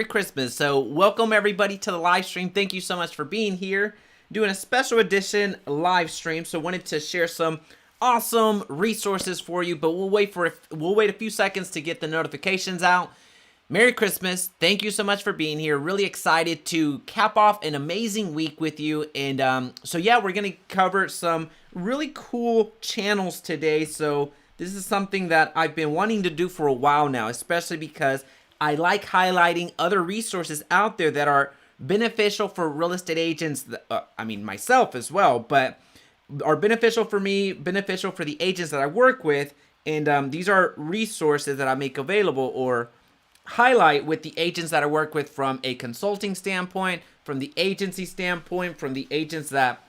Merry Christmas. So welcome everybody to the live stream. Thank you so much for being here. Doing a special edition live stream. So wanted to share some awesome resources for you, but we'll wait a few seconds to get the notifications out. Merry Christmas. Thank you so much for being here. Really excited to cap off an amazing week with you. And so yeah, we're going to cover some really cool channels today. So this is something that I've been wanting to do for a while now, especially because I like highlighting other resources out there that are beneficial for real estate agents. Myself as well, but are beneficial for me, beneficial for the agents that I work with. And these are resources that I make available or highlight with the agents that I work with from a consulting standpoint, from the agency standpoint, from the agents that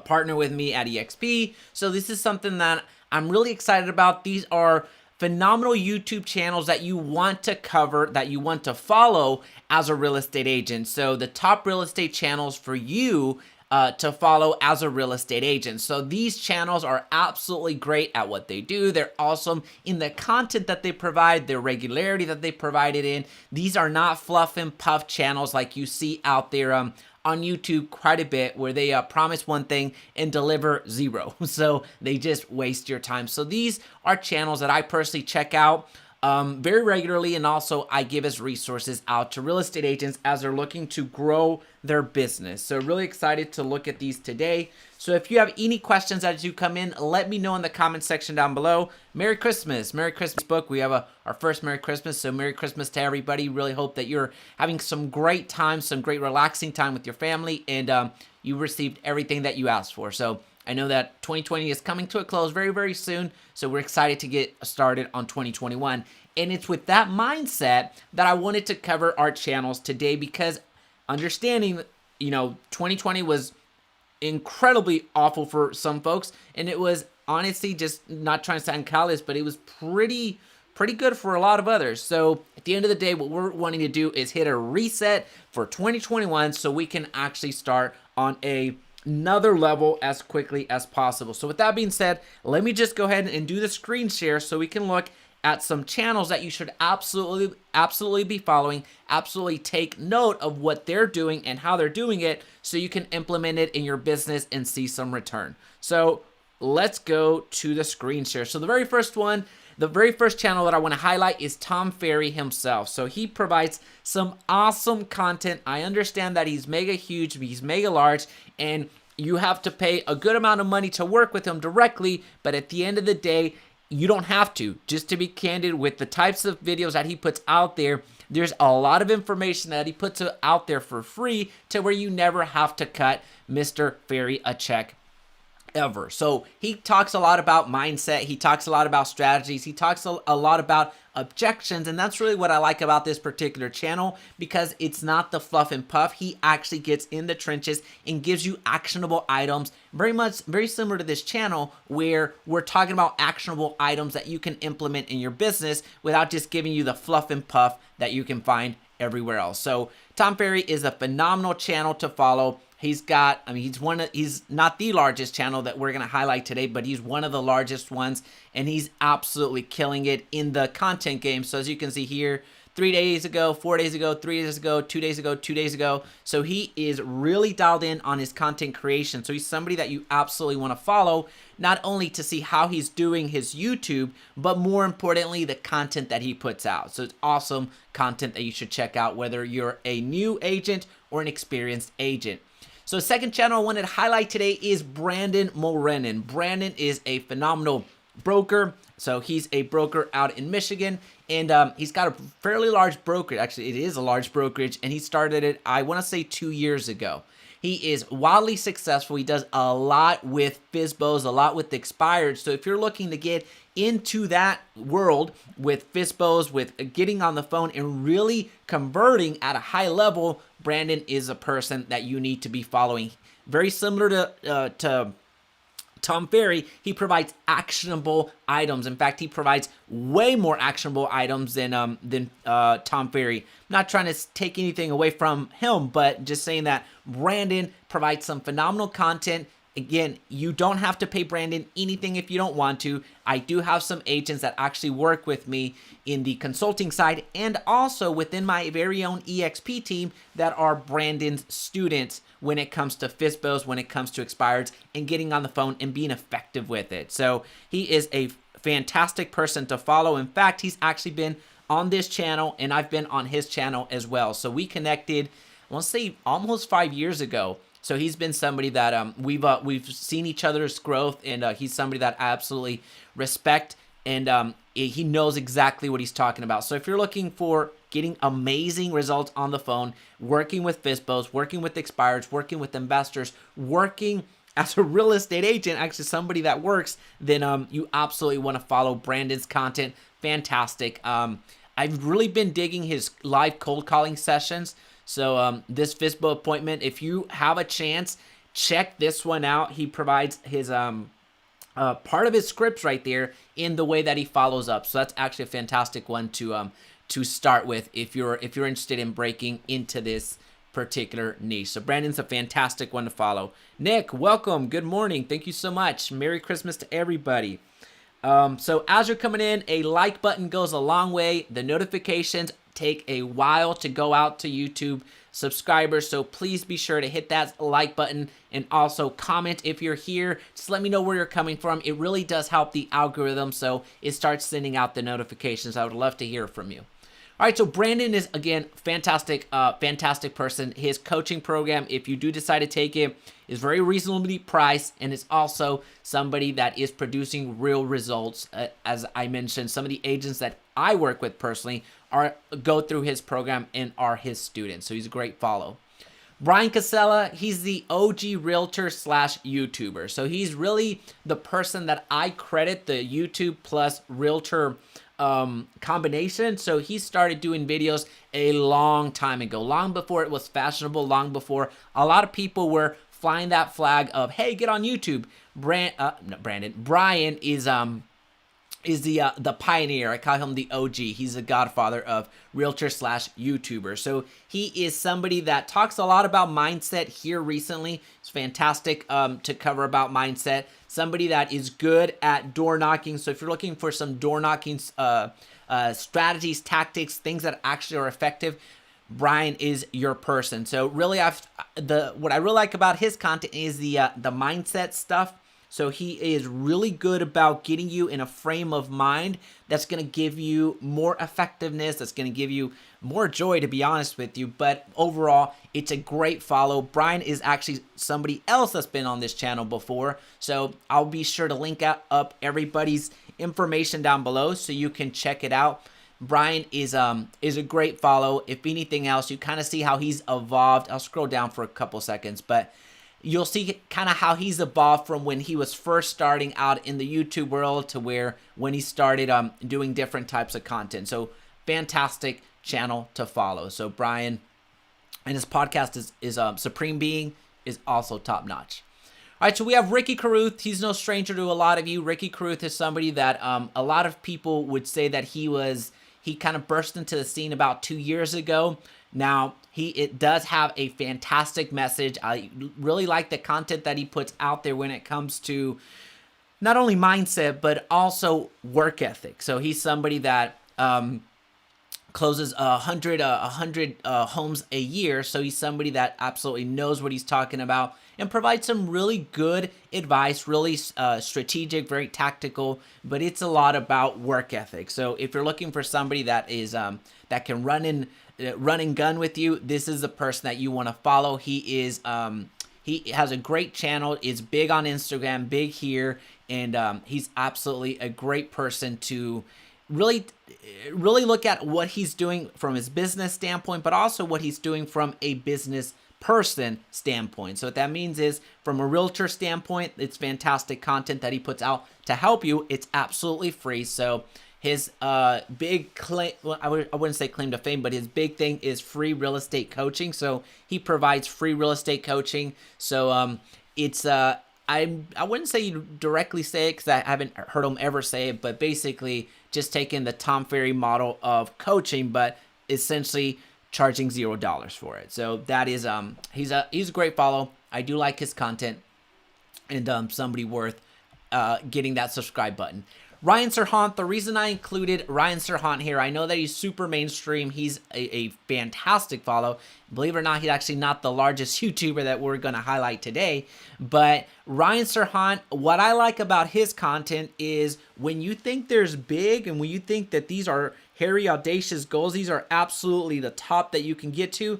partner with me at EXP. So this is something that I'm really excited about. These are phenomenal YouTube channels that you want to cover, that you want to follow as a real estate agent. So the top real estate channels for you to follow as a real estate agent. So these channels are absolutely great at what they do. They're awesome in the content that they provide, their regularity that they provide it in. These are not fluff and puff channels like you see out there on YouTube quite a bit, where they promise one thing and deliver zero. So they just waste your time. So these are channels that I personally check out very regularly, and also I give as resources out to real estate agents as they're looking to grow their business. So really excited to look at these today. So if you have any questions as you come in, let me know in the comment section down below. Merry Christmas. Merry Christmas book. We have our first Merry Christmas. So Merry Christmas to everybody. Really hope that you're having some great time, some great relaxing time with your family, and you received everything that you asked for. So I know that 2020 is coming to a close very, very soon. So we're excited to get started on 2021. And it's with that mindset that I wanted to cover our channels today, because understanding, 2020 was incredibly awful for some folks, and it was honestly, just not trying to sound callous, but it was pretty good for a lot of others. So at the end of the day, what we're wanting to do is hit a reset for 2021 so we can actually start on another level as quickly as possible. So with that being said, let me just go ahead and do the screen share so we can look at some channels that you should absolutely be following. Absolutely take note of what they're doing and how they're doing it so you can implement it in your business and see some return. So let's go to the screen share. So the very first channel that I want to highlight is Tom Ferry himself. So he provides some awesome content. I understand that he's mega huge, he's mega large, and you have to pay a good amount of money to work with him directly, but at the end of the day, you don't have to. Just to be candid with the types of videos that he puts out there, there's a lot of information that he puts out there for free to where you never have to cut Mr. Ferry a check ever. So he talks a lot about mindset. He talks a lot about strategies. He talks a lot about objections. And that's really what I like about this particular channel, because it's not the fluff and puff. He actually gets in the trenches and gives you actionable items, very similar to this channel, where we're talking about actionable items that you can implement in your business without just giving you the fluff and puff that you can find everywhere else. So Tom Ferry is a phenomenal channel to follow. He's not the largest channel that we're going to highlight today, but he's one of the largest ones, and he's absolutely killing it in the content game. So as you can see here, 3 days ago, 4 days ago, 3 days ago, 2 days ago, 2 days ago. So he is really dialed in on his content creation. So he's somebody that you absolutely want to follow, not only to see how he's doing his YouTube, but more importantly, the content that he puts out. So it's awesome content that you should check out, whether you're a new agent or an experienced agent. So the second channel I wanted to highlight today is Brandon Moren. Brandon is a phenomenal broker. So he's a broker out in Michigan, and he's got a fairly large brokerage. Actually, it is a large brokerage, and he started it, I want to say, 2 years ago. He is wildly successful. He does a lot with FSBOs, a lot with expired. So if you're looking to get into that world with FSBOs, with getting on the phone and really converting at a high level, Brandon is a person that you need to be following. Very similar to Tom Ferry, he provides actionable items. In fact, he provides way more actionable items than Tom Ferry. I'm not trying to take anything away from him, but just saying that Brandon provides some phenomenal content, Again, you don't have to pay Brandon anything if you don't want to. I do have some agents that actually work with me in the consulting side and also within my very own EXP team that are Brandon's students when it comes to FISBOs, when it comes to expireds, and getting on the phone and being effective with it. So he is a fantastic person to follow. In fact, he's actually been on this channel and I've been on his channel as well. So we connected, I want to say almost 5 years ago. So he's been somebody that we've seen each other's growth, and he's somebody that I absolutely respect, and he knows exactly what he's talking about. So if you're looking for getting amazing results on the phone, working with FISBOs, working with expireds, working with investors, working as a real estate agent, actually somebody that works, then you absolutely want to follow Brandon's content. Fantastic. I've really been digging his live cold calling sessions. So this FISBO appointment, if you have a chance, check this one out. He provides his part of his scripts right there in the way that he follows up. So that's actually a fantastic one to start with if you're interested in breaking into this particular niche. So Brandon's a fantastic one to follow. Nick, welcome. Good morning. Thank you so much. Merry Christmas to everybody. So as you're coming in, a like button goes a long way. The notifications take a while to go out to YouTube subscribers, so please be sure to hit that like button and also comment if you're here. Just let me know where you're coming from. It really does help the algorithm, so it starts sending out the notifications. I would love to hear from you. All right, so Brandon is, again, fantastic person. His coaching program, if you do decide to take it, is very reasonably priced, and it's also somebody that is producing real results. As I mentioned, some of the agents that I work with personally go through his program and are his students, so he's a great follow. Brian Casella, he's the OG realtor / YouTuber. So he's really the person that I credit the YouTube plus realtor combination. So he started doing videos a long time ago, long before it was fashionable, long before a lot of people were flying that flag of, hey, get on YouTube. Brian is the pioneer. I call him the OG. He's the godfather of realtor / YouTuber. So he is somebody that talks a lot about mindset here recently. It's fantastic to cover about mindset. Somebody that is good at door knocking. So if you're looking for some door knocking strategies, tactics, things that actually are effective, Brian is your person. So really, what I really like about his content is the mindset stuff. So he is really good about getting you in a frame of mind that's going to give you more effectiveness, that's going to give you more joy, to be honest with you. But overall, it's a great follow. Brian is actually somebody else that's been on this channel before. So I'll be sure to link up everybody's information down below so you can check it out. Brian is a great follow. If anything else, you kind of see how he's evolved. I'll scroll down for a couple seconds, but you'll see kind of how he's evolved from when he was first starting out in the YouTube world to where when he started doing different types of content. So fantastic channel to follow. So Brian and his podcast is Supreme Being is also top notch. All right, so we have Ricky Carrruth. He's no stranger to a lot of you. Ricky Carrruth is somebody that a lot of people would say that he kind of burst into the scene about 2 years ago. Now, it does have a fantastic message. I really like the content that he puts out there when it comes to not only mindset, but also work ethic. So he's somebody that closes 100 homes a year. So he's somebody that absolutely knows what he's talking about and provides some really good advice, really strategic, very tactical, but it's a lot about work ethic. So if you're looking for somebody that is that can run and gun with you, this is the person that you want to follow. He has a great channel, is big on Instagram, big here, and he's absolutely a great person to really look at what he's doing from his business standpoint, but also what he's doing from a business person standpoint. So what that means is, from a realtor standpoint, it's fantastic content that he puts out to help you. It's absolutely free. So his big claim, well, I wouldn't say claim to fame, but his big thing is free real estate coaching. So he provides free real estate coaching. So it's I wouldn't say you directly say it because I haven't heard him ever say it, but basically just taking the Tom Ferry model of coaching, but essentially charging $0 for it. So that is he's a great follow. I do like his content. and somebody worth getting that subscribe button. Ryan Sirhan, the reason I included Ryan Sirhan here, I know that he's super mainstream. He's a fantastic follow. Believe it or not, he's actually not the largest YouTuber that we're going to highlight today. But Ryan Sirhan, what I like about his content is when you think there's big and when you think that these are hairy, audacious goals, these are absolutely the top that you can get to,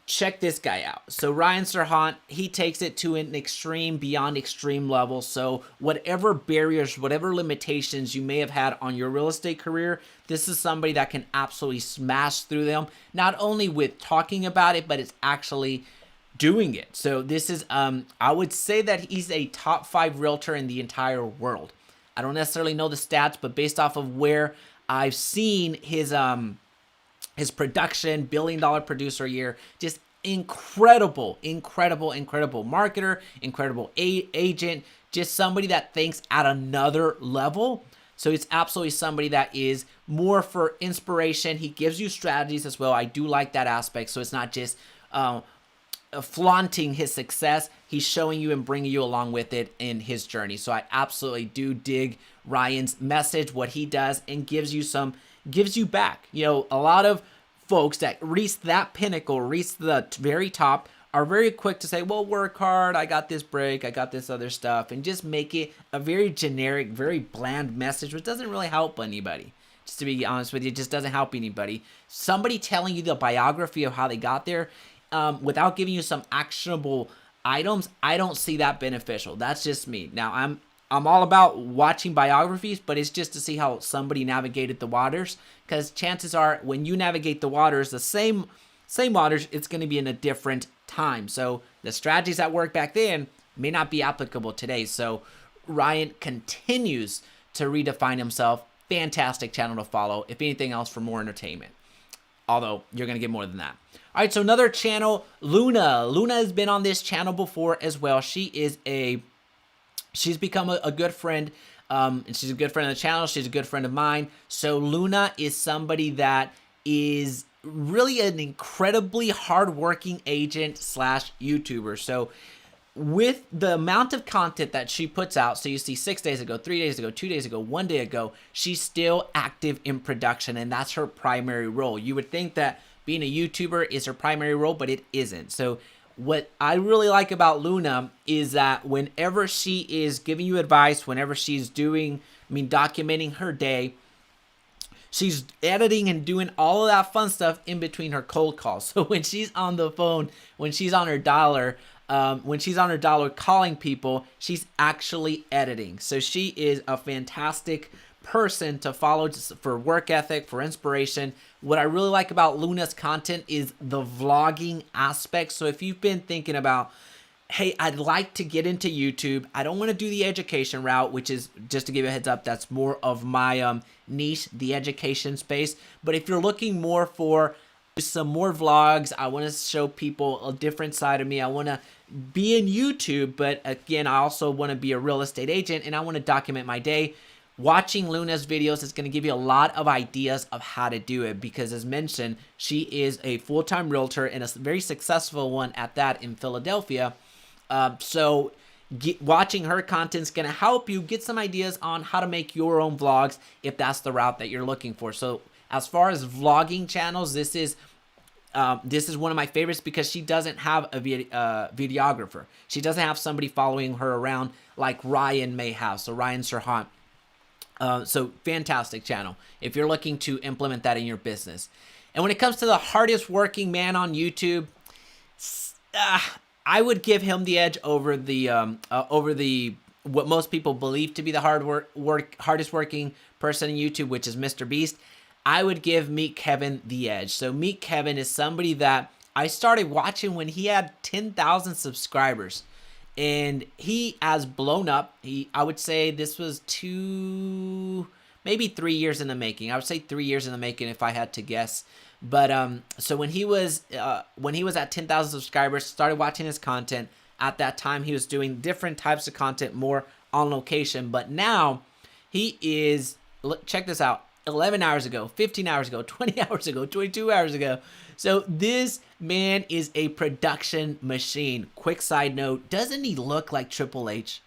check this guy out. So Ryan Sirhan, he takes it to an extreme, beyond extreme level. So whatever barriers, whatever limitations you may have had on your real estate career, this is somebody that can absolutely smash through them, not only with talking about it, but it's actually doing it. So this is, I would say that he's a top 5 realtor in the entire world. I don't necessarily know the stats, but based off of where I've seen his production, $1 billion producer a year, just incredible marketer, incredible agent, just somebody that thinks at another level. So it's absolutely somebody that is more for inspiration. He gives you strategies as well. I do like that aspect. So it's not just flaunting his success. He's showing you and bringing you along with it in his journey. So I absolutely do dig Ryan's message, what he does, and gives you back. You know, a lot of folks that reach that pinnacle, reach the very top, are very quick to say, well, work hard, I got this break, I got this other stuff, and just make it a very generic, very bland message, which doesn't really help anybody. Just to be honest with you, it just doesn't help anybody. Somebody telling you the biography of how they got there without giving you some actionable items, I don't see that beneficial. That's just me. Now, I'm all about watching biographies, but it's just to see how somebody navigated the waters, because chances are when you navigate the waters, the same waters, it's going to be in a different time. So the strategies that worked back then may not be applicable today. So Ryan continues to redefine himself. Fantastic channel to follow, if anything else, for more entertainment. Although you're going to get more than that. All right, so another channel, Luna. Luna has been on this channel before as well. She's become a good friend, and she's a good friend of the channel. She's a good friend of mine. So Luna is somebody that is really an incredibly hardworking agent slash YouTuber. So with the amount of content that she puts out, so you see 6 days ago, 3 days ago, 2 days ago, 1 day ago, she's still active in production, and that's her primary role. You would think that being a YouTuber is her primary role, but it isn't. So what I really like about Luna is that whenever she is giving you advice, whenever she's documenting her day, she's editing and doing all of that fun stuff in between her cold calls. So when she's on the phone, when she's on her dialer calling people, she's actually editing. So she is a fantastic person to follow just for work ethic, for inspiration. What I really like about Luna's content is the vlogging aspect. So if you've been thinking about, hey, I'd like to get into YouTube, I don't want to do the education route, which is, just to give you a heads up, that's more of my niche, the education space. But if you're looking more for some more vlogs, I want to show people a different side of me, I want to be in YouTube, but again, I also want to be a real estate agent and I want to document my day. Watching Luna's videos is going to give you a lot of ideas of how to do it, because as mentioned, she is a full-time realtor and a very successful one at that in Philadelphia. So watching her content is going to help you get some ideas on how to make your own vlogs if that's the route that you're looking for. So as far as vlogging channels, this is one of my favorites because she doesn't have a videographer. She doesn't have somebody following her around like Ryan may have. So Ryan Sirhan. So fantastic channel if you're looking to implement that in your business. And when it comes to the hardest working man on YouTube, I would give him the edge over the what most people believe to be the hardest working person in YouTube, which is Mr. Beast. I would give Meet Kevin the edge. So Meet Kevin is somebody that I started watching when he had 10,000 subscribers. And he has blown up. I would say this was maybe 3 years in the making. I would say 3 years in the making if I had to guess. But so when he was at 10,000 subscribers, started watching his content. At that time, he was doing different types of content, more on location. But now he is, check this out, 11 hours ago, 15 hours ago, 20 hours ago, 22 hours ago. So this man is a production machine. Quick side note, doesn't he look like Triple H?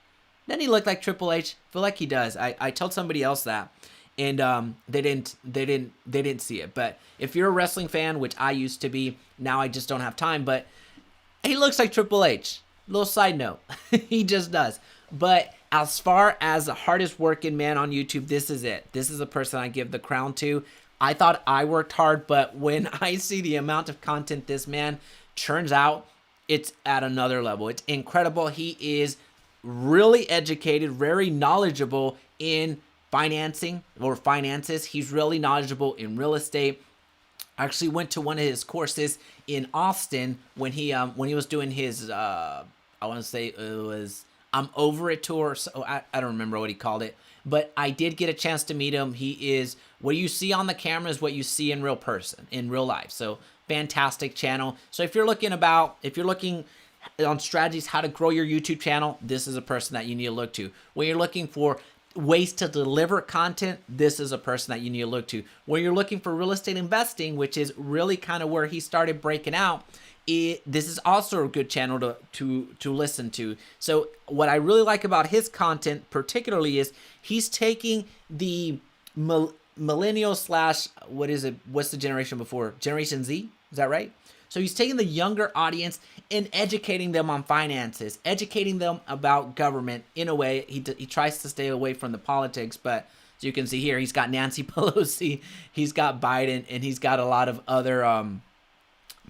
Doesn't he look like Triple H? I feel like he does. I told somebody else that, and they didn't see it. But if you're a wrestling fan, which I used to be, now I just don't have time, but he looks like Triple H. Little side note. He just does. But as far as the hardest working man on YouTube, this is it. This is the person I give the crown to. I thought I worked hard, but when I see the amount of content this man churns out, it's at another level. It's incredible. He is really educated, very knowledgeable in financing or finances. He's really knowledgeable in real estate. I actually went to one of his courses in Austin when he was doing his I want to say it was I'm Over It tour. So I don't remember what he called it, but I did get a chance to meet him. He is what you see on the camera is what you see in real person, in real life. So fantastic channel. So if you're looking on strategies how to grow your YouTube channel, this is a person that you need to look to. When you're looking for ways to deliver content, this is a person that you need to look to. When you're looking for real estate investing, which is really kind of where he started breaking out, this is also a good channel to listen to. So what I really like about his content particularly is he's taking the millennial slash, what's the generation before? Generation Z? Is that right? So he's taking the younger audience and educating them on finances, educating them about government in a way. He tries to stay away from the politics, but as you can see here, he's got Nancy Pelosi, he's got Biden, and he's got a lot of other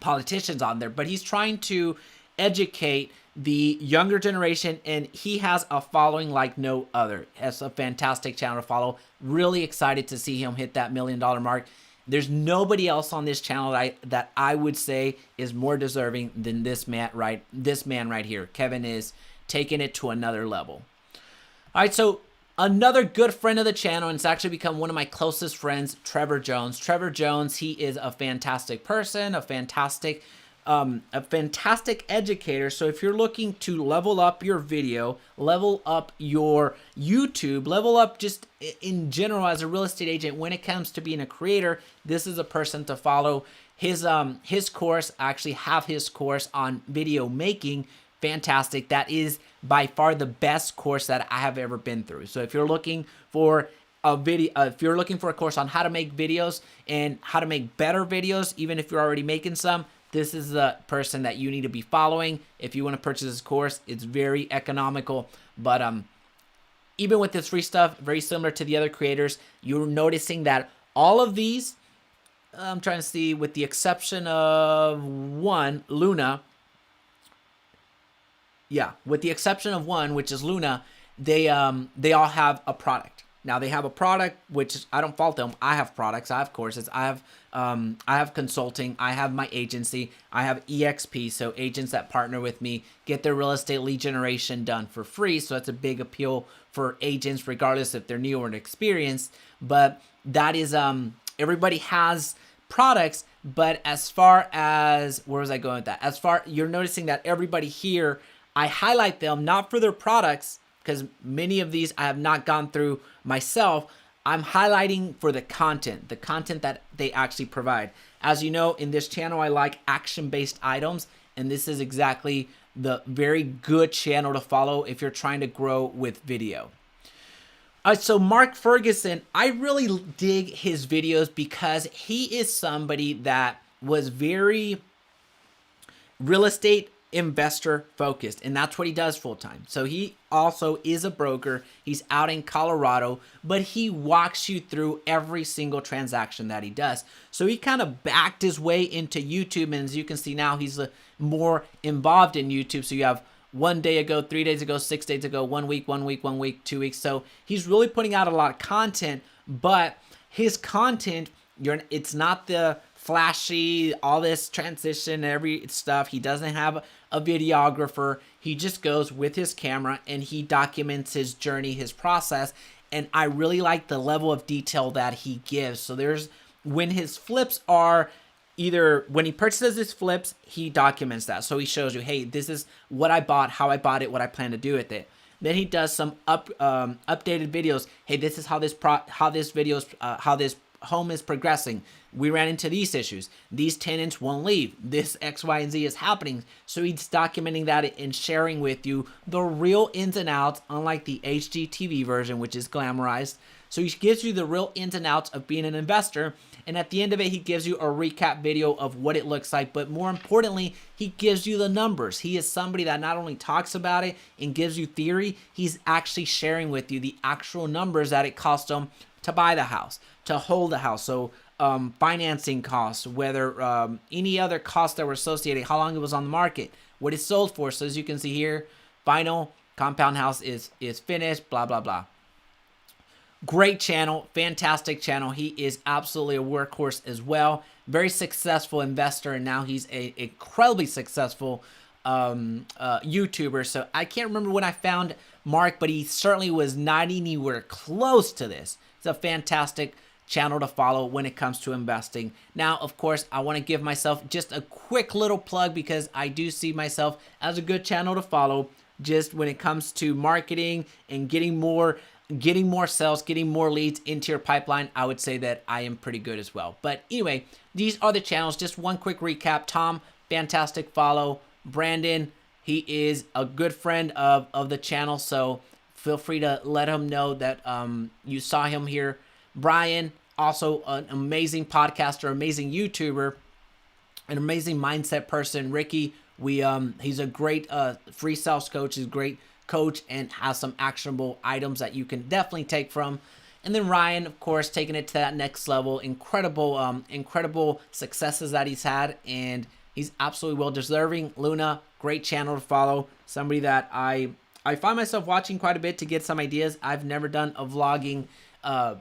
politicians on there. But he's trying to educate the younger generation, and he has a following like no other. It's a fantastic channel to follow. Really excited to see him hit that $1 million mark. There's nobody else on this channel that I would say is more deserving than this man right here. Kevin is taking it to another level. All right, so another good friend of the channel, and it's actually become one of my closest friends, Trevor Jones. Trevor Jones, he is a fantastic person, a fantastic educator. So if you're looking to level up your video, level up your YouTube, level up just in general as a real estate agent when it comes to being a creator, this is a person to follow. His course, I actually have his course on video making. Fantastic. That is by far the best course that I have ever been through. So if you're looking for if you're looking for a course on how to make videos and how to make better videos, even if you're already making some, this is the person that you need to be following. If you want to purchase this course, it's very economical. But even with this free stuff, very similar to the other creators, you're noticing that all of these, I'm trying to see, with the exception of one, Luna. Yeah, with the exception of one, which is Luna, they all have a product. Now they have a product, which I don't fault them. I have products, I have courses, I have consulting, I have my agency, I have EXP, so agents that partner with me get their real estate lead generation done for free. So that's a big appeal for agents, regardless if they're new or inexperienced. But that is everybody has products. But as far as where was I going with that? You're noticing that everybody here, I highlight them not for their products, because many of these I have not gone through myself. I'm highlighting for the content that they actually provide. As you know, in this channel, I like action-based items, and this is exactly the very good channel to follow if you're trying to grow with video. All right, so Mark Ferguson, I really dig his videos because he is somebody that was very real estate investor focused, and that's what he does full time. So he also is a broker. He's out in Colorado, but he walks you through every single transaction that he does. So he kind of backed his way into YouTube, and as you can see now, he's more involved in YouTube. So you have 1 day ago, 3 days ago, 6 days ago, 1 week, 1 week, 1 week, 2 weeks. So he's really putting out a lot of content, but his content, it's not the flashy, all this transition, every stuff. He doesn't have a videographer. He just goes with his camera and he documents his journey, his process. And I really like the level of detail that he gives. So when his flips are when he purchases his flips, he documents that. So he shows you, hey, this is what I bought, how I bought it, what I plan to do with it. Then he does some updated videos. Hey, this is how this home is progressing. We ran into these issues. These tenants won't leave. This X, Y, and Z is happening. So he's documenting that and sharing with you the real ins and outs, unlike the HGTV version, which is glamorized. So he gives you the real ins and outs of being an investor. And at the end of it, he gives you a recap video of what it looks like. But more importantly, he gives you the numbers. He is somebody that not only talks about it and gives you theory, he's actually sharing with you the actual numbers that it cost him to buy the house, to hold the house. So financing costs, whether any other costs that were associated, how long it was on the market, what it sold for. So as you can see here, final compound house is finished, blah, blah, blah. Great channel, fantastic channel. He is absolutely a workhorse as well. Very successful investor, and now he's a incredibly successful YouTuber. So I can't remember when I found Mark, but he certainly was not anywhere close to this. It's a fantastic channel to follow when it comes to investing. Now, of course, I want to give myself just a quick little plug because I do see myself as a good channel to follow just when it comes to marketing and getting more sales, getting more leads into your pipeline. I would say that I am pretty good as well. But anyway, these are the channels. Just one quick recap. Tom, fantastic follow. Brandon, he is a good friend of the channel, so feel free to let him know that you saw him here. Brian, also an amazing podcaster, amazing YouTuber, an amazing mindset person. Ricky, he's a great free sales coach. He's a great coach and has some actionable items that you can definitely take from. And then Ryan, of course, taking it to that next level. Incredible successes that he's had, and he's absolutely well deserving. Luna, great channel to follow. Somebody that I find myself watching quite a bit to get some ideas. I've never done a vlogging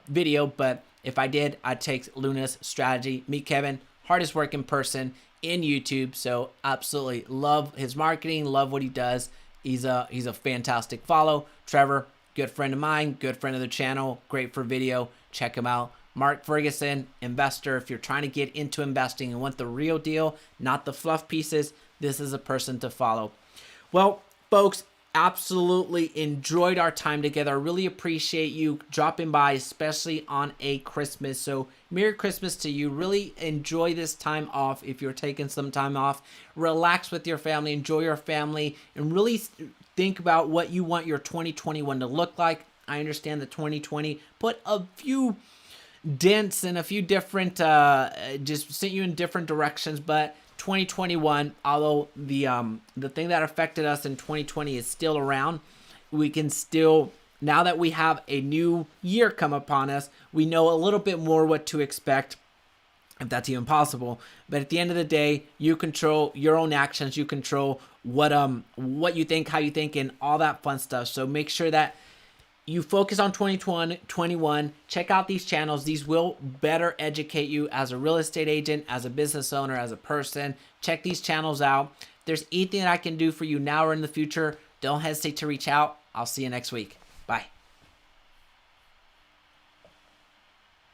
video, but if I did, I'd take Luna's strategy. Meet Kevin, hardest working person in YouTube, so absolutely love his marketing, love what he does. He's a fantastic follow. Trevor, good friend of mine, good friend of the channel, great for video. Check him out. Mark Ferguson, investor. If you're trying to get into investing and want the real deal, not the fluff pieces, this is a person to follow. Well, folks, absolutely enjoyed our time together. I really appreciate you dropping by, especially on a Christmas. So Merry Christmas to you. Really enjoy this time off. If you're taking some time off, relax with your family, enjoy your family, and really think about what you want your 2021 to look like. I understand that 2020 put a few dents and a few different, just sent you in different directions, but 2021, although the thing that affected us in 2020 is still around, we can still, now that we have a new year come upon us, we know a little bit more what to expect, if that's even possible. But at the end of the day, you control your own actions, you control what you think, how you think, and all that fun stuff. So make sure that you focus on 2021. Check out these channels. These will better educate you as a real estate agent, as a business owner, as a person. Check these channels out. If there's anything that I can do for you now or in the future, don't hesitate to reach out. I'll see you next week. Bye.